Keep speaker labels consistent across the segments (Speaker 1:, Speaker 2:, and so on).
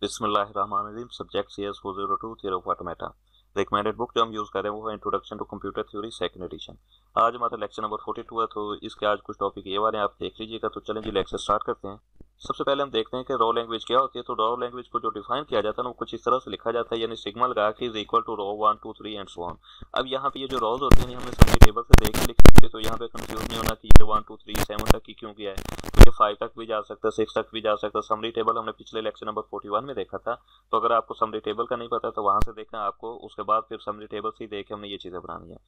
Speaker 1: बिस्मिल्लाहिर्रहमानिर्रहीम। Subject CS 402 theory of automata. Recommended book जो हम यूज़ कर रहे हैं वो है introduction to computer theory second edition. आज हमारा लेक्चर नंबर 42 है, तो इसके आज कुछ टॉपिक ये वाले आप देख लीजिएगा। तो चलें जी, लेक्चर स्टार्ट करते हैं। सबसे पहले हम देखते हैं कि रॉ लैंग्वेज क्या होती है। तो रॉ लैंग्वेज को जो डिफाइन किया जाता है ना, वो कुछ इस तरह से लिखा जाता है, यानी सिग्मा लगा के is equal to rho 1 2 3 and so on. अब यहाँ पे ये जो रॉज होती हैं हमने सभी टेबल से देख के लिखी थी, तो यहाँ पे कंफ्यूज नहीं होना कि ये 1 2 3 7 तक की क्यों किया है। तो ये 5 तक भी जा सकता है, 6 तक भी जा सकता है। समरी टेबल हमने पिछले लेक्चर नंबर 41 में देखा था। तो अगर आपको समरी टेबल का नहीं पता तो वहां से देखना आपको, उसके बाद फिर समरी टेबल से ही देख के हमने ये चीजें बनानी है।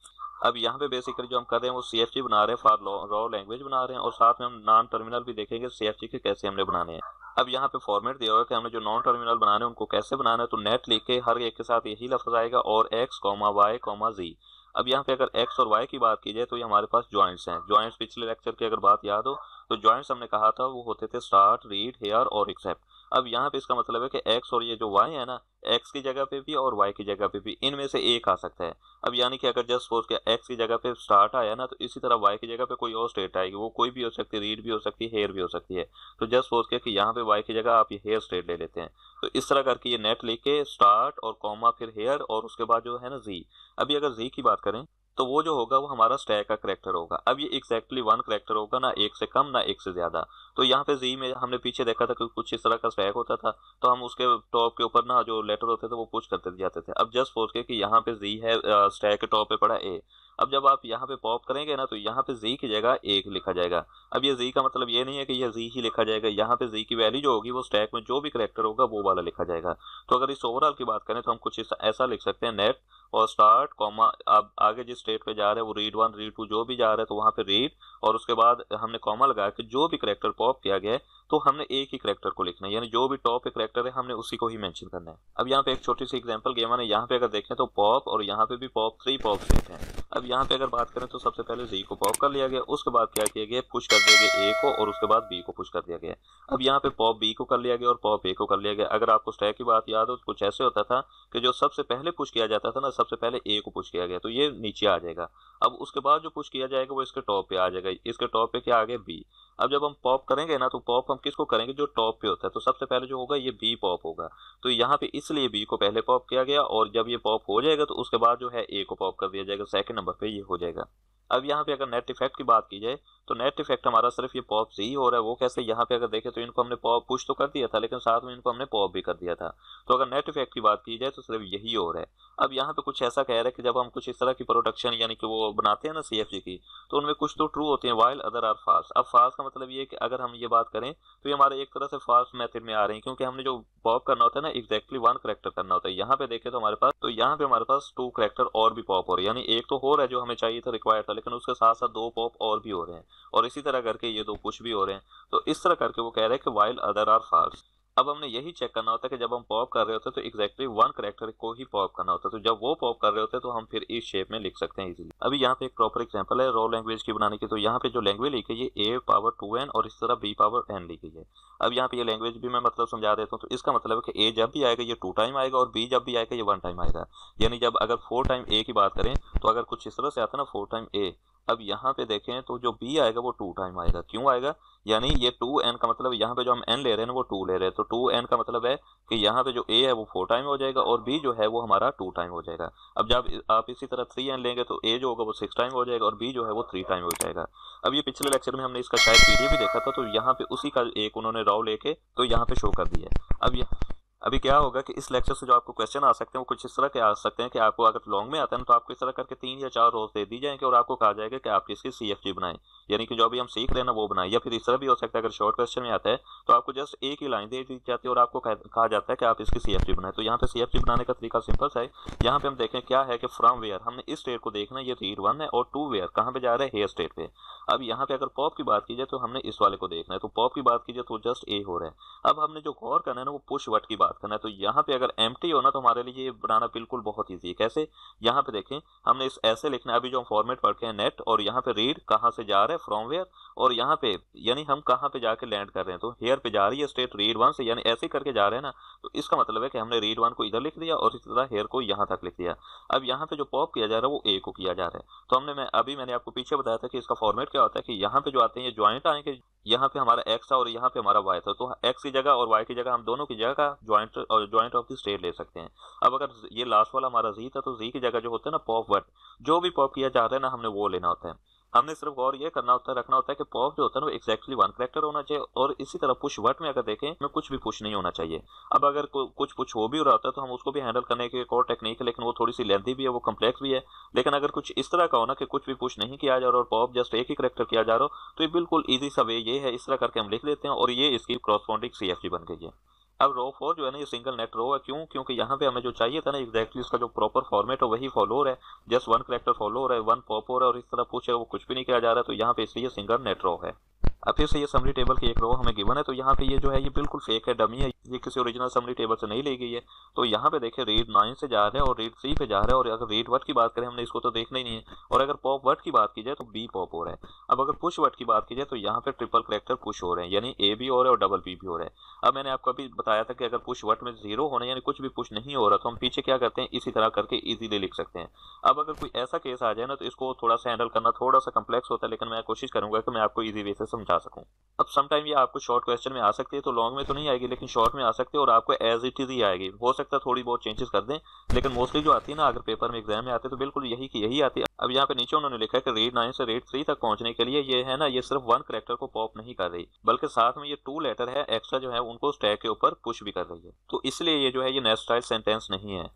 Speaker 1: अब यहाँ पे बेसिकली जो हम कर रहे हैं वो CFG बना रहे हैं, फॉर रॉ लैंग्वेज बना रहे हैं, और साथ में हम नॉन टर्मिनल भी देखेंगे CFG के कैसे हमने बनाने हैं। अब यहाँ पे फॉर्मेट दिया हुआ है कि हमने जो नॉन टर्मिनल बनाने हैं उनको कैसे बनाना है। तो नेट लिख के हर एक के साथ यही लफ्ज आएगा, और x, y, z। अब यहाँ पे अगर x और y की बात की जाए तो ये हमारे पास जॉइंट्स हैं। जॉइंट्स पिछले लेक्चर की अगर बात याद हो तो जॉइंट्स हमने कहा था वो होते थे स्टार्ट, रीड, हेयर और एक्सेप्ट। अब यहाँ पे इसका मतलब है कि x और ये जो y है ना, x की जगह पे भी और y की जगह पे भी इनमें से एक आ सकता है। अब यानी कि अगर जस्ट सपोज के x की जगह पे स्टार्ट आया ना, तो इसी तरह y की जगह पे कोई और स्टेट आएगी, वो कोई भी हो सकती है, रीड भी हो सकती है, हेयर भी हो सकती है। तो जस्ट सपोज के कि यहाँ पे y की जगह आप ये हेयर स्टेट ले लेते हैं। तो इस तरह करके ये नेट लेके स्टार्ट और कॉमा फिर हेयर और उसके बाद जो है ना z। अभी अगर z की बात करें तो वो जो होगा वो हमारा स्टैक का करेक्टर होगा। अब ये एग्जैक्टली वन करेक्टर होगा, ना एक से कम ना एक से ज्यादा। तो यहाँ पे जी में हमने पीछे देखा था कि कुछ इस तरह का स्टैक होता था, तो हम उसके टॉप के ऊपर ना जो लेटर होते थे वो पुश करते जाते थे। अब जस्ट सोच के कि यहाँ पे जी है, स्टैक के टॉप पे पड़ा ए। अब जब आप यहाँ पे पॉप करेंगे ना, तो यहाँ पे जी की जगह एक लिखा जाएगा। अब ये जी का मतलब ये नहीं है कि यह जी ही लिखा जाएगा, यहाँ पे जी की वैल्यू जो होगी वो स्टैक में जो भी करेक्टर होगा वो वाला लिखा जाएगा। तो अगर इस ओवरऑल की बात करें तो हम कुछ ऐसा लिख सकते हैं, नेट और स्टार्ट कॉमा, अब आगे जिस स्टेट पे जा रहे हैं वो रीड 1 रीड 2 जो भी जा रहा है तो वहां पे रीड, और उसके बाद हमने कॉमा लगाया कि जो भी करेक्टर पॉप किया गया है तो हमने एक ही करेक्टर को लिखना है, यानी जो भी टॉप पे करेक्टर है हमने उसी को ही मेंशन करना है। अब यहाँ पे एक छोटी सी एग्जांपल गेम है, यहाँ पे अगर देखें तो पॉप और यहाँ पे भी पॉप 3 पॉप स्टेट है। अब यहाँ पे अगर बात करें तो सबसे पहले जी को पॉप कर लिया गया, उसके बाद क्या किया गया, पुश कर दिया गया ए को, और उसके बाद बी को पुश कर दिया गया। अब यहाँ पे पॉप बी को कर लिया गया और पॉप ए को कर लिया गया। अगर आपको स्टैक की बात याद हो तो कुछ ऐसे होता था कि जो सबसे पहले पुश किया जाता था ना, सबसे पहले ए को पुश किया गया तो ये नीचे आ जाएगा। अब उसके बाद जो पुश किया जाएगा वो इसके टॉप पे आ जाएगा, इसके टॉप पे क्या आ गया, बी। अब जब हम पॉप करेंगे ना, तो पॉप हम किसको करेंगे, जो टॉप पे होता है। तो सबसे पहले जो होगा ये बी पॉप होगा। तो यहाँ पे इसलिए बी को पहले पॉप किया गया, और जब ये पॉप हो जाएगा तो उसके बाद जो है ए को पॉप कर दिया जाएगा, सेकंड नंबर पे ये हो जाएगा। अब यहाँ पे अगर नेट इफेक्ट की बात की जाए तो नेट इफेक्ट हमारा सिर्फ ये पॉप से ही हो रहा है। वो कैसे, यहाँ पे अगर देखें तो इनको हमने पॉप पुश तो कर दिया था, लेकिन साथ में इनको हमने पॉप भी कर दिया था। तो अगर नेट इफेक्ट की बात की जाए तो सिर्फ यही हो रहा है। अब यहाँ पे कुछ ऐसा कह रहा है कि जब हम कुछ इस तरह की प्रोडक्शन यानी कि वो बनाते हैं ना CFG की, तो उनमें कुछ तो ट्रू होते हैं वाइल अदर आर फॉल्स। अब फॉल्स का मतलब ये है कि अगर हम ये बात करें तो ये हमारे एक तरह से फॉल्स मेथड में आ रहे हैं, क्योंकि हमने जो पॉप करना होता है ना एग्जैक्टली वन करेक्टर करना होता है। यहाँ पे देखें तो हमारे पास, तो यहाँ पे हमारे पास 2 करेक्टर और भी पॉप हो रहे हैं, यानी एक तो हो रहा है जो हमें चाहिए था, रिक्वायर्ड था, लेकिन उसके साथ साथ 2 पॉप और भी हो रहे हैं, और इसी तरह करके ये 2 पुश भी हो रहे हैं। तो इस तरह करके वो कह रहे हैं कि वाइल अदर आर फॉल्स। अब हमने यही चेक करना होता है कि जब हम पॉप कर रहे होते हैं तो एग्जैक्टली वन करेक्टर को ही पॉप करना होता है। तो जब वो पॉप कर रहे होते हैं तो हम फिर इस शेप में लिख सकते हैं इजीली। अभी यहाँ पे एक प्रॉपर एग्जांपल है रॉ लैंग्वेज की बनाने की। तो यहाँ पे जो लैंग्वेज लिखी है ये a पावर 2n और इस तरह b पावर n लिखी है। अब यहाँ पे ये लैंग्वेज भी मैं मतलब समझा देता हूँ। तो इसका मतलब है कि a जब भी आएगा ये 2 टाइम आएगा, और b जब भी आएगा ये 1 टाइम आएगा। यानी जब अगर 4 टाइम a की बात करें तो अगर कुछ इस तरह से आता है ना 4 टाइम a, अब यहाँ पे देखें तो जो b आएगा वो 2 टाइम आएगा। क्यों आएगा, यानी ये 2n का मतलब यहाँ पे जो हम n ले रहे हैं वो 2 ले रहे हैं, तो 2n का मतलब है कि यहाँ पे जो a है वो 4 टाइम हो जाएगा और b जो है वो हमारा 2 टाइम हो जाएगा। अब जब आप इसी तरह 3n लेंगे तो a जो होगा वो 6 टाइम हो जाएगा और b जो है वो 3 टाइम हो जाएगा। अब ये पिछले लेक्चर में हमने इसका शायद पीडीएफ भी देखा था, तो यहाँ पे उसी का एक उन्होंने रॉ लेके तो यहाँ पे शो कर दिया है। अब ये अभी क्या होगा कि इस लेक्चर से जो आपको क्वेश्चन आ सकते हैं वो कुछ इस तरह के आ सकते हैं कि आपको अगर लॉन्ग में आता है ना तो आपको इस तरह करके 3 या 4 रोज दे दी जाएंगे और आपको कहा जाएगा कि आप इसकी CFG बनाएं, यानी कि जो अभी हम सीख रहे हैं ना वो बनाएं। या फिर इस तरह भी हो सकता है अगर शॉर्ट क्वेश्चन में आता है तो आपको जस्ट एक ही लाइन दे दी जाती है और आपको कहा जाता है कि आप इसकी CFG बनाएं। तो यहाँ पे CFG बनाने का तरीका सिंपल सा है। यहाँ पे हम देखें क्या है कि फ्रॉम वेयर, हमने इस स्टेट को देखना, ये रीड 1 है, और टू वेयर कहाँ पे जा रहा है, हेयर स्टेट पे। अब यहाँ पे अगर पॉप की बात की जाए तो हमने इस वाले को देखना है, तो पॉप की बात की जाए तो जस्ट ए हो रहा है। अब हमने जो गौर करना है ना वो पुश वर्ड की बात करना है। तो यहाँ पे अगर एम्प्टी हो ना तो हमारे लिए ये बनाना बिल्कुल बहुत ईजी है। कैसे, यहाँ पे देखें हमने इस ऐसे लिखना है। अभी जो हम फॉर्मेट पढ़ के हैं नेट, और यहाँ पे रीड कहाँ से जा रहा है, फ्रॉम वेयर, और यहाँ पे यानी हम कहाँ पे जाके लैंड कर रहे हैं, तो हेयर पे जा रही है स्टेट रीड वन से, यानी ऐसे करके जा रहे हैं ना, तो इसका मतलब है कि हमने रीड वन को इधर लिख दिया और इसी तरह हेयर को यहाँ तक लिख दिया। अब यहाँ पे जो पॉप किया जा रहा है वो ए को किया जा रहा है। तो मैंने आपको पीछे बताया था कि इसका फॉर्मेट क्या होता है कि यहाँ पे जो आते हैं ये ज्वाइंट आएंगे, यहाँ पे हमारा एक्स था और यहाँ पे हमारा वाई था, तो एक्स की जगह और वाई की जगह हम दोनों की जगह का ज्वाइंट ऑफ द स्टेट ले सकते हैं। अब अगर ये लास्ट वाला हमारा जी था तो जी की जगह जो होता है ना पॉप वर्ड, जो भी पॉप किया जा रहा है ना हमने वो लेना होता है। हमने सिर्फ और ये करना होता है, रखना होता है कि पॉप जो होता है ना वो एक्जैक्टली वन कैरेक्टर होना चाहिए, और इसी तरह पुश वर्ड में अगर देखें में कुछ भी पुश नहीं होना चाहिए। अब अगर कुछ पुश हो भी रहा होता है तो हम उसको भी हैंडल करने की एक और टेक्निक है, लेकिन वो थोड़ी सी लेंथी भी है, वो कम्प्लेक्स भी है। लेकिन अगर कुछ इस तरह का हो ना कि कुछ भी पुश नहीं किया जा रहा और पॉप जस्ट एक ही कैरेक्टर किया जा रहा हो, तो ये बिल्कुल ईजी सा वे ये है, इस तरह करके हम लिख लेते हैं और ये इसकी क्रॉसपॉन्डिंग सीएफजी बन गई है। अब रो 4 जो है ना ये सिंगल नेट रो है, क्योंकि यहाँ पे हमें जो चाहिए था ना एग्जैक्टली इसका जो प्रॉपर फॉर्मेट है वही फॉलो हो रहा है, जस्ट वन कैरेक्टर फॉलो हो रहा है, वन पॉप हो रहा है और इस तरह पुश है वो कुछ भी नहीं किया जा रहा है, तो यहाँ पे इसलिए सिंगल नेट रो है। अब फिर से ये समरी टेबल की एक रो हमें गिवन है, तो यहाँ पे ये जो है ये बिल्कुल फेक है, डमी है, ये किसी ओरिजिनल समरी टेबल से नहीं ली गई है। तो यहाँ पे देखिए रीड 9 से जा रहे हैं और रीड 3 पे जा रहे हैं, और अगर रीड वर्ड की बात करें हमने इसको तो देखना ही नहीं है, और अगर पॉप वर्ड की बात की जाए तो बी पॉप हो रहा है। अब अगर पुश वर्ड की बात की जाए तो यहाँ पे ट्रिपल कैरेक्टर पुश हो रहे हैं, यानी ए भी हो रहा है और डबल बी भी हो रहा है। अब मैंने आपको अभी बताया था कि अगर पुश वर्ड में 0 होना यानी कुछ भी पुश नहीं हो रहा, तो हम पीछे क्या करते हैं इसी तरह करके इजीली लिख सकते हैं। अब अगर कोई ऐसा केस आ जाए ना तो इसको थोड़ा सा हैंडल करना थोड़ा सा कम्प्लेक्स होता है, लेकिन मैं कोशिश करूंगा कि मैं आपको इजी वे से समझा सकूं। अब समटाइम ये आपको शॉर्ट क्वेश्चन में आ सकती है, तो लॉन्ग में तो नहीं आएगी लेकिन शॉर्ट में आ सकती है, और आपको एज इट इज ही आएगी। हो सकता है थोड़ी बहुत चेंजेस कर दें, लेकिन मोस्टली जो आती है ना अगर पेपर में एग्जाम में आते हैं तो बिल्कुल यही की यही आती है। अब यहाँ पे नीचे उन्होंने लिखा है कि रीड 9 से रीड 3 तक पहुंचने के लिए ये है ना ये सिर्फ वन कैरेक्टर को पॉप नहीं कर रही, बल्कि साथ में ये 2 लेटर है एक्स्ट्रा जो है उनको स्टैक के ऊपर पुश भी कर रही है, तो इसलिए ये जो है ये नेट स्टाइल सेंटेंस नहीं है।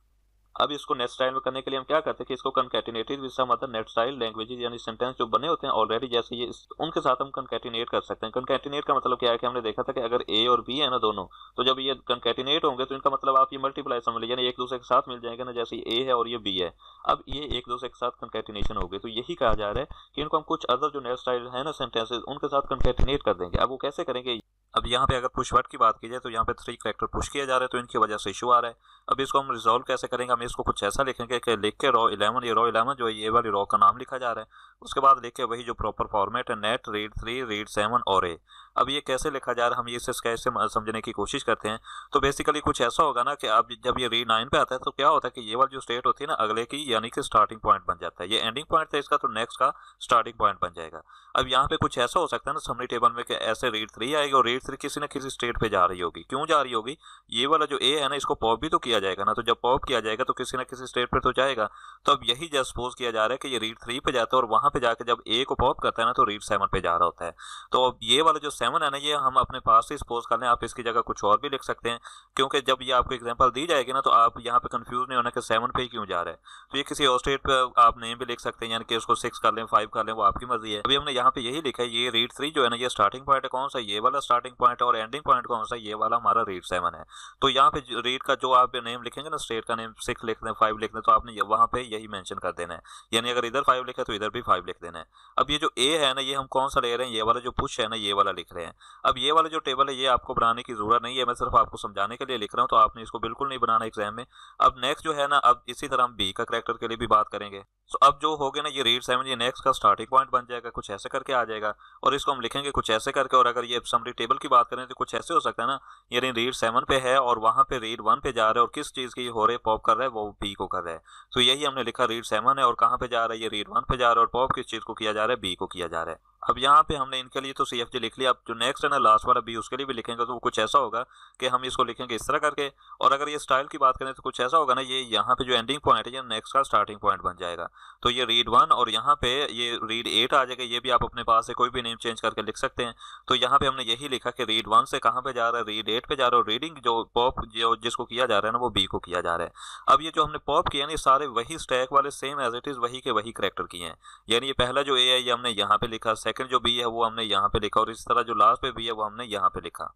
Speaker 1: अब इसको नेट स्टाइल में करने के लिए हम क्या करते हैं कि इसको concatenated with some other net style languages, यानी सेंटेंस जो बने होते हैं ऑलरेडी जैसे ये उनके साथ हम कंकैटिनेट कर सकते हैं। कंकैटिनेट का मतलब क्या है कि हमने देखा था कि अगर ए और बी है ना दोनों, तो जब ये कंकैटिनेट होंगे तो इनका मतलब आप ये मल्टीप्लाई समझ लीजिए, यानी एक दूसरे के साथ मिल जाएंगे ना, जैसे ए है और ये बी है, अब ये एक दूसरे के साथ कंकैटिनेशन हो गई, तो यही कहा जा रहा है कि इनको हम कुछ अदर जो नेट स्टाइल है ना सेंटेंसेस उनके साथ कंकैटिनेट कर देंगे। अब वो कैसे करेंगे, अब यहाँ पे अगर पुश वर्ड की बात की जाए तो यहाँ पे 3 कैरेक्टर पुश किया जा रहे हैं, तो इनकी वजह से इशू आ रहा है। अब इसको हम रिजॉल्व कैसे करेंगे, हम इसको कुछ ऐसा लिखेंगे कि लिख के रो 11, ये रो 11 जो है ये वाली रो का नाम लिखा जा रहा है, उसके बाद लिख के वही जो प्रॉपर फॉर्मेट है नेट रीड 3 रीड 7 और ए। अब ये कैसे लिखा जा रहा है हम ये कैसे समझने की कोशिश करते हैं, तो बेसिकली कुछ ऐसा होगा ना कि अब जब ये रीड 9 पे आता है तो क्या होता है कि ये वाली जो स्टेट होती है ना अगले की, यानी कि स्टार्टिंग पॉइंट बन जाता है, ये एंडिंग पॉइंट था इसका तो नेक्स्ट का स्टार्टिंग पॉइंट बन जाएगा। अब यहाँ पे कुछ ऐसा हो सकता है ना समरी टेबल में कि ऐसे रीड 3 आएगी और रीड 3 किसी न किसी स्टेट पे जा रही होगी, क्यों जा रही होगी, ये वाला जो ए है ना इसको पॉप भी तो किया जाएगा ना, तो जब पॉप किया जाएगा तो किसी न किसी स्टेट पे तो जाएगा। तो अब यही जस्ट सपोज किया जा रहा है कि ये रीड 3 पे जाता है और वहां पे जाके जब ए को पॉप करता है ना तो रीड 7 पे जा रहा होता है। तो अब ये वाला जो 7 है ना ये हम अपने पास से सपोज कर लें, आप इसकी जगह कुछ और भी लिख सकते हैं, क्योंकि जब ये आपको एग्जांपल दी जाएगी ना तो आप यहाँ पे कंफ्यूज नहीं होना कि 7 पे ही क्यों जा रहा है, तो ये किसी और स्टेट पे आप नेम भी लिख सकते हैं, यानी कि उसको 6 कर लें 5 कर लें, वो आपकी मर्जी है। अभी हमने यहाँ पे यही लिखा है ये रीड 3 जो है ना ये स्टार्टिंग पॉइंट है कौन सा, ये वाला स्टार्टिंग पॉइंट है, और एंडिंग पॉइंट कौन सा, ये वाला हमारा रीड 7 है। तो यहाँ पे रीड का जो आप नेम लिखेंगे ना स्टेट का नेम 6 लिख दें 5 लिख दें, तो आपने वहाँ पे यही मेंशन कर देना है, यानी अगर इधर 5 लिखा है तो इधर भी 5 लिख देना है। अब ये जो ए है ना ये हम कौन सा ले रहे हैं, ये वाला जो पुश है ना ये वाला लिख रहे हैं। अब ये वाला जो टेबल है ये आपको बनाने की जरूरत नहीं है, मैं सिर्फ आपको समझाने के लिए लिख रहा हूँ, तो आपने इसको बिल्कुल नहीं बनाना एग्जाम में। अब नेक्स्ट जो है ना, अब इसी तरह हम बी का कैरेक्टर के लिए भी बात करेंगे, तो अब जो हो गया ना ये रीड 7 ये नेक्स्ट का स्टार्टिंग पॉइंट बन जाएगा, कुछ ऐसे करके आ जाएगा, और इसको हम लिखेंगे कुछ ऐसे करके। और अगर ये समरी टेबल की बात करें तो कुछ ऐसे हो सकता है ना, यानी रीड 7 पे है और वहां पे रीड 1 पे जा रहा है, और किस चीज की हो रहा है पॉप कर रहा है वो बी को कर रहा है, तो यही हमने लिखा रीड 7 है और कहाँ पे जा रहा है ये रीड 1 पे जा रहा है, और पॉप किस चीज को किया जा रहा है बी को किया जा रहा है। अब यहाँ पे हमने इनके लिए तो CFG लिख लिया, अब जो नेक्स्ट है ना लास्ट वाला बी उसके लिए भी लिखेंगे, तो वो कुछ ऐसा होगा कि हम इसको लिखेंगे इस तरह करके। और अगर ये स्टाइल की बात करें तो कुछ ऐसा होगा ना, ये यहाँ पे जो एंडिंग पॉइंट है ये नेक्स्ट का स्टार्टिंग पॉइंट बन जाएगा, तो ये रीड 1 और यहाँ पे ये रीड 8 आ जाएगा, ये भी आप अपने पास से कोई भी नेम चेंज करके लिख सकते हैं। तो यहाँ पे हमने यही लिखा कि रीड 1 से कहाँ पे जा रहा है, रीड 8 पे जा रहा है, और रीडिंग जो पॉप जो जिसको किया जा रहा है ना वो बी को किया जा रहा है। अब ये जो हमने पॉप किया ना सारे वही स्टैक वाले सेम एज इट इज वही के वही कैरेक्टर किए हैं, यानी ये पहला जो ए है ये हमने यहाँ पे लिखा, सेकंड जो बी है वो हमने यहाँ पे लिखा, और इस तरह जो लास्ट पे बी है वो हमने यहाँ पे लिखा।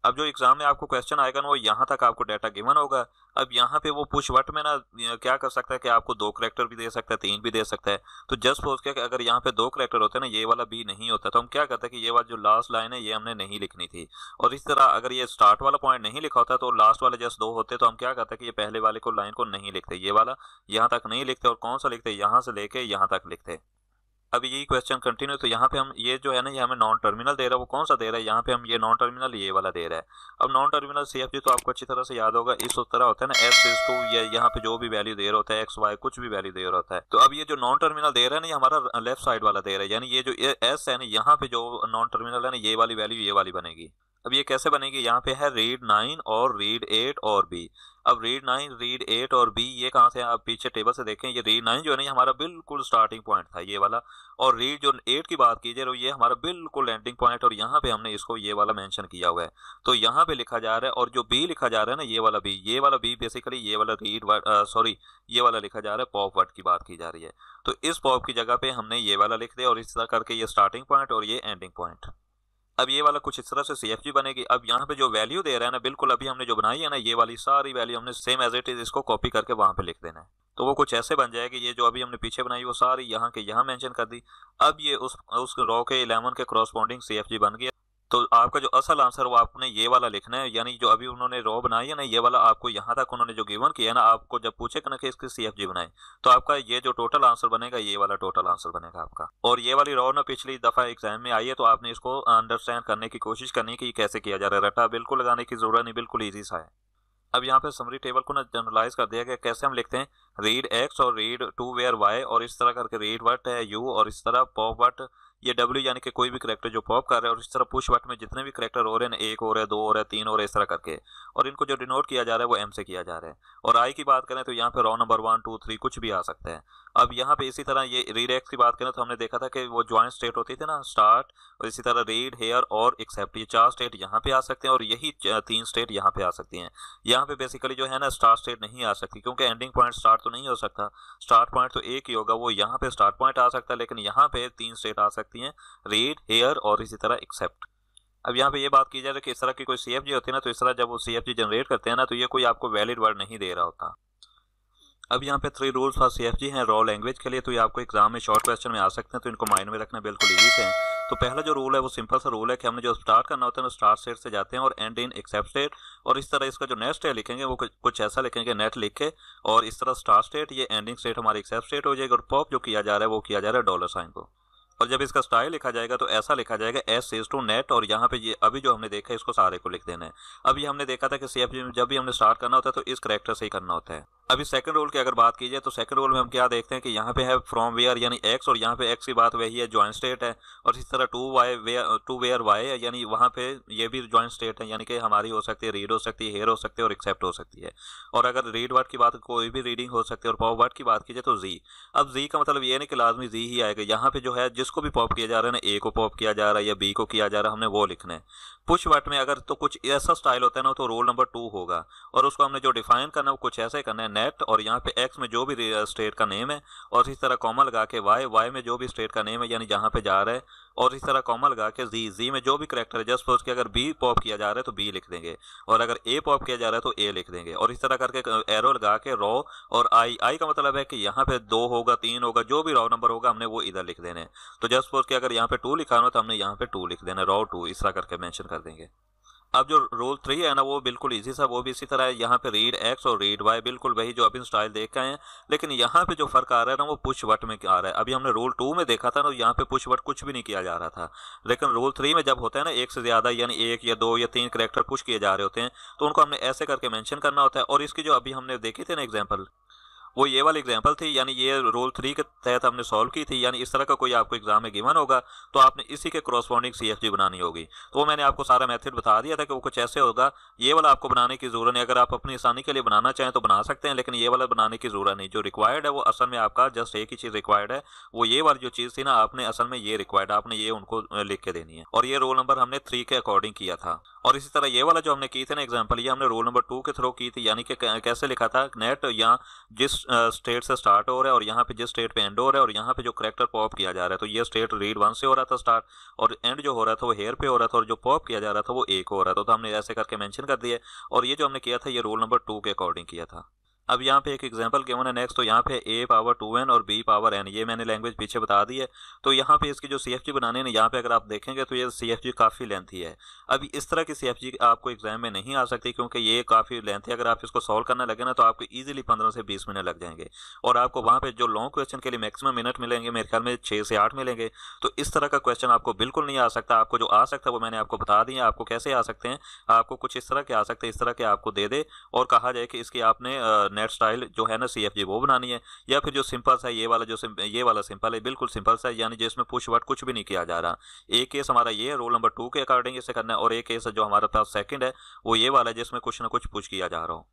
Speaker 1: अब जो एग्जाम में आपको क्वेश्चन आएगा ना वो यहाँ तक आपको डाटा गिवन होगा। अब यहाँ पे वो पुश वर्ड में ना क्या कर सकता है कि आपको 2 कैरेक्टर भी दे सकता है 3 भी दे सकता है, तो जस्ट सपोज के अगर यहाँ पे 2 कैरेक्टर होते हैं ना ये वाला बी नहीं होता, तो हम क्या करते हैं कि ये वाला जो लास्ट लाइन है ये हमने नहीं लिखनी थी, और इस तरह अगर ये स्टार्ट वाला पॉइंट नहीं लिखा होता तो लास्ट वाले जस्ट 2 होते, तो हम क्या करते हैं कि ये पहले वाले को लाइन को नहीं लिखते, ये वाला यहाँ तक नहीं लिखते, और कौन सा लिखते यहाँ से लेके यहाँ तक लिखते। अभी यही क्वेश्चन कंटिन्यू, तो यहाँ पे हम ये जो है ना, ये हमें नॉन टर्मिनल दे रहा है, वो कौन सा दे रहा है, यहाँ पे हम ये नॉन टर्मिनल ये वाला दे रहा है। अब नॉन टर्मिनल CFG तो आपको अच्छी तरह से याद होगा, इस तरह होता है ना, S⁻², ये यहाँ पे जो भी वैल्यू दे रहा होता है, x y कुछ भी वैल्यू दे रहा होता है। तो अब ये जो नॉन टर्मिनल दे रहा है ना, ये हमारा लेफ्ट साइड वाला दे रहा है, यानी ये जो S है ना, यहाँ पे जो नॉन टर्मिनल है ना, ये वाली वैल्यू ये वाली बनेगी। अब ये कैसे बनेगी, यहाँ पे है रीड 9 और रीड 8 और B। अब रीड 9, रीड 8 और B ये कहाँ से, आप पीछे टेबल से देखें, ये रीड 9 जो है ना, हमारा बिल्कुल स्टार्टिंग पॉइंट था ये वाला, और रीड जो 8 की बात कीजिए, ये हमारा बिल्कुल एंडिंग पॉइंट, और यहाँ पे हमने इसको ये वाला मेंशन किया हुआ है, तो यहाँ पे लिखा जा रहा है। और जो B लिखा जा रहा है ना, ये वाला B बेसिकली ये वाला रीड वर्ड, सॉरी, ये वाला लिखा जा रहा है, पॉप वर्ड की बात की जा रही है, तो इस पॉप की जगह पे हमने ये वाला लिख दिया, और इस तरह करके ये स्टार्टिंग पॉइंट और ये एंडिंग पॉइंट। अब ये वाला कुछ इस तरह से CFG बनेगी। अब यहाँ पे जो वैल्यू दे रहा है ना, बिल्कुल अभी हमने जो बनाई है ना, ये वाली सारी वैल्यू हमने सेम एज इट इज इसको कॉपी करके वहां पे लिख देना है, तो वो कुछ ऐसे बन जाएगी। ये जो अभी हमने पीछे बनाई वो सारी यहाँ के यहाँ मेंशन कर दी। अब ये उस रो के 11 के करस्पॉन्डिंग CFG बन गया। तो आपका जो असल आंसर वो आपने ये वाला लिखना है, यानी जो अभी उन्होंने रो बनाई है ना, ये वाला आपको यहाँ तक उन्होंने जो गिवन किया है ना, आपको जब पूछेगा ना कि इसकी CFG बनाए, तो आपका ये जो टोटल आंसर बनेगा, ये वाला टोटल आंसर बनेगा आपका। और ये वाली रो ना पिछली दफा एग्जाम में आई है, तो आपने इसको अंडरस्टैंड करने की कोशिश करनी है कि कैसे किया जा रहा है। रटा बिल्कुल लगाने की जरूरत नहीं, बिल्कुल ईजी सा है। अब यहाँ पे समरी टेबल को ना जनरलाइज कर दिया गया, कैसे हम लिखते हैं, रीड x और रीड 2 वेयर y, और इस तरह करके रीड वट है u, और इस तरह पॉप वट ये w, यानी कि कोई भी करेक्टर जो पॉप कर रहा है, और इस तरह पुश वट में जितने भी करेक्टर हो रहे हैं, 1 हो रहा है, 2 हो रहा है, 3 हो रहा है, इस तरह करके, और इनको जो डिनोट किया जा रहा है वो m से किया जा रहा है। और i की बात करें तो यहाँ पे रो नंबर 1 2 3 कुछ भी आ सकता है। अब यहाँ पे इसी तरह ये रीड x की बात करें तो हमने देखा था कि वो ज्वाइंट स्टेट होती थी ना, स्टार्ट, और इसी तरह रीड, हेयर और एक्सेप्ट, ये 4 स्टेट यहाँ पे आ सकते हैं, और यही 3 स्टेट यहाँ पे आ सकती हैं। यहाँ पे बेसिकली जो है ना, स्टार्ट स्टेट नहीं आ सकती, क्योंकि एंडिंग पॉइंट स्टार्ट तो नहीं हो सकता, स्टार्ट पॉइंट तो एक ही होगा, वो यहाँ पे स्टार्ट पॉइंट आ सकता है, लेकिन यहाँ पे 3 स्टेट आ सकती हैं, रीड, हेयर और इसी तरह एक्सेप्ट। अब यहाँ पे ये बात की जा रही है कि इस तरह की कोई CFG होती है ना, तो इस तरह जब वो CFG जनरेट करते हैं ना, तो ये कोई आपको वैलिड वर्ड नहीं दे रहा होता। अब यहाँ पे 3 रूल्स फॉर CFG हैं रॉ लैंग्वेज के लिए, तो ये आपको एग्जाम में शॉर्ट क्वेश्चन में आ सकते हैं, तो इनको माइंड में रखना बिल्कुल ईजी से है। तो पहला जो रूल है वो सिंपल सा रूल है कि हमने जो स्टार्ट करना होता है ना, स्टार्ट स्टेट से जाते हैं और एंड इन एक्सेप्ट स्टेट, और इस तरह इसका जो नेक्स्ट है लिखेंगे वो कुछ ऐसा लिखेंगे, नेट लिख के, और इस तरह स्टार्ट स्टेट, ये एंडिंग स्टेट हमारी एक्सेप्ट स्टेट हो जाएगी, और पॉप जो किया जा रहा है वो किया जा रहा है डॉलर साइन को। और जब इसका स्टाइल लिखा जाएगा तो ऐसा लिखा जाएगा S⁻² नेट, और यहाँ पे ये अभी जो हमने देखा है इसको सारे को लिख देना है। अब ये हमने देखा था कि CFG में जब भी हमने स्टार्ट करना होता है तो इस करेक्टर से ही करना होता है। अभी सेकंड रूल की अगर बात की जाए तो सेकंड रूल में हम क्या देखते हैं कि यहाँ पे है फ्रॉम वेयर यानी x, और यहाँ पे x की बात वही है, ज्वाइंट स्टेट है, और इस तरह 2 वेयर y है, यानी वहाँ पे ये भी ज्वाइंट स्टेट है, यानी कि हमारी हो सकती है रीड हो सकती है, हेयर हो सकती है और एक्सेप्ट हो सकती है। और अगर रीड वर्ड की बात कोई भी रीडिंग हो सकती है, और पॉप वर्ड की बात की जाए तो z। अब z का मतलब ये नहीं कि लाजमी z ही आएगा, यहाँ पे जो है जिसको भी पॉप किया जा रहा है ना, a को पॉप किया जा रहा है या b को किया जा रहा है, हमने वो लिखना है। पुश वर्ड में अगर तो कुछ ऐसा स्टाइल होता है ना, तो रोल नंबर 2 होगा, और उसको हमने जो डिफाइन करना है वो कुछ ऐसा ही करना है, नेट, और यहाँ पे x में जो भी स्टेट का नेम है, और इस तरह कॉमा लगा के y में जो भी स्टेट का नेम है यानी जहाँ पे जा रहा है, और इस तरह कॉमा लगा के z में जो भी करेक्टर है, जस्ट सपोज कि अगर b पॉप किया जा रहा है तो b लिख देंगे, और अगर a पॉप किया जा रहा है तो a लिख देंगे, और इस तरह करके एरो लगा के रो, और i का मतलब है कि यहाँ पे 2 होगा, 3 होगा, जो भी रो नंबर होगा हमने वो इधर लिख देने। तो जस्ट सपोज कि अगर यहाँ पे 2 लिखा हो तो हमने यहाँ पे 2 लिख देना, रो 2 इस तरह करके मेंशन कर देंगे। अब जो रूल 3 है ना वो बिल्कुल इजी सा, वो भी इसी तरह है, यहाँ पे रीड x और रीड y बिल्कुल वही जो अभी स्टाइल देख के आए हैं, लेकिन यहाँ पे जो फर्क आ रहा है ना वो पुश वट में आ रहा है। अभी हमने रूल 2 में देखा था ना, यहाँ पे पुश वट कुछ भी नहीं किया जा रहा था, लेकिन रूल 3 में जब होता है ना एक से ज्यादा यानी 1 या 2 या 3 करेक्टर पुश किए जा रहे होते हैं, तो उनको हमने ऐसे करके मेंशन करना होता है। और इसकी जो अभी हमने देखी थी ना एग्जाम्पल, वो ये वाली एग्जांपल थी, यानी ये रूल 3 के तहत हमने सॉल्व की थी, यानी इस तरह का कोई आपको एग्जाम में गिवन होगा तो आपने इसी के करस्पॉन्डिंग CFG बनानी होगी। तो वो मैंने आपको सारा मेथड बता दिया था कि वो कुछ ऐसे होगा, ये वाला आपको बनाने की जरूरत नहीं, अगर आप अपनी आसानी के लिए बनाना चाहें तो बना सकते हैं, लेकिन ये वाला बनाने की जरूरत नहीं। जो रिक्वायर्ड है वो असल में आपका जस्ट एक ही चीज रिक्वायर्ड है, वो ये वाली जो चीज थी ना, आपने असल में ये रिक्वायर्ड, आपने ये उनको लिख के देनी है, और ये रोल नंबर हमने 3 के अकॉर्डिंग किया था। और इसी तरह ये वाला जो हमने की थी ना एग्जाम्पल, ये हमने रोल नंबर 2 के थ्रू की थी, यानी कि कैसे लिखा था, नेट यहाँ जिस स्टेट से स्टार्ट हो रहा है और यहाँ पे जिस स्टेट पे एंड हो रहा है, और यहाँ पे जो करेक्टर पॉप किया जा रहा है, तो ये स्टेट रीड 1 से हो रहा था स्टार्ट, और एंड जो हो रहा था वो हेयर पे हो रहा था, और जो पॉप किया जा रहा था वो 1 हो रहा था, तो हमने ऐसे करके मेंशन कर दिया। और ये जो हमने किया था ये रोल नंबर 2 के अकॉर्डिंग किया था। अब यहाँ पे एक एग्जांपल गिवन है नेक्स्ट, तो यहाँ पे a पावर 2n और b पावर n, ये मैंने लैंग्वेज पीछे बता दी है। तो यहाँ पे इसकी जो CFG बनाने हैं यहाँ पे अगर आप देखेंगे तो ये CFG काफ़ी लेंथी है। अब इस तरह की CFG आपको एग्जाम में नहीं आ सकती क्योंकि ये काफ़ी लेंथी है। अगर आप इसको सॉल्व करने लगे ना तो आपको ईजिली 15 से 20 मिनट लग जाएंगे, और आपको वहाँ पे जो लॉन्ग क्वेश्चन के लिए मैक्सिमम मिनट मिलेंगे मेरे ख्याल में 6 से 8 मिलेंगे। तो इस तरह का क्वेश्चन आपको बिल्कुल नहीं आ सकता। आपको जो आ सकता है वो मैंने आपको बता दिया। आपको कैसे आ सकते हैं, आपको कुछ इस तरह के आ सकते हैं, इस तरह के आपको दे दे और कहा जाए कि इसकी आपने नेट स्टाइल जो है ना CFG वो बनानी है, या फिर जो सिंपल सा ये वाला ये वाला सिंपल है, बिल्कुल सिंपल सा है, यानी जिसमें पुश वर्ड कुछ भी नहीं किया जा रहा। एक केस हमारा ये है रोल नंबर 2 के अकॉर्डिंग इसे करना है, और एक केस जो हमारे पास सेकंड है वो ये वाला है जिसमें कुछ ना कुछ पुश किया जा रहा हो।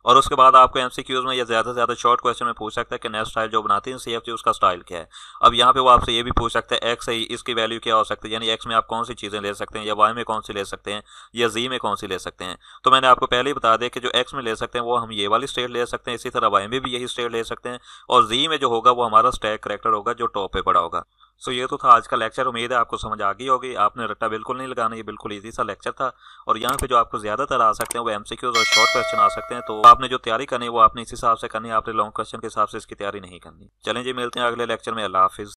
Speaker 1: और उसके बाद आपको MCQs में या ज़्यादा से ज़्यादा शॉर्ट क्वेश्चन में पूछ सकता है कि नेट स्टाइल जो बनाती है CFG उसका स्टाइल क्या है। अब यहाँ पे वो आपसे ये भी पूछ सकते हैं एक्स है इसकी वैल्यू क्या हो सकती है, यानी एक्स में आप कौन सी चीज़ें ले सकते हैं, या वाई में कौन सी ले सकते हैं, या जी में कौन सी ले सकते हैं। तो मैंने आपको पहले ही बता दिया कि जो एक्स में ले सकते हैं वो हम ये वाली स्टेट ले सकते हैं, इसी तरह वाई में भी यही स्टेट ले सकते हैं, और जी में जो होगा वो हमारा स्टैक करेक्टर होगा जो टॉप पे पड़ा होगा। सो ये तो था आज का लेक्चर। उम्मीद है आपको समझ आ गई होगी, आपने रट्टा बिल्कुल नहीं लगाना, ये बिल्कुल इजी सा लेक्चर था। और यहाँ पे जो आपको ज़्यादातर आ सकते हैं वो MCQs और शॉर्ट क्वेश्चन आ सकते हैं। तो आपने जो तैयारी करनी है वो आपने इस हिसाब से करनी है, आपने लॉन्ग क्वेश्चन के हिसाब से इसकी तैयारी नहीं करनी। चलें जी, मिलते हैं अगले लेक्चर में। अल्लाह हाफिज़।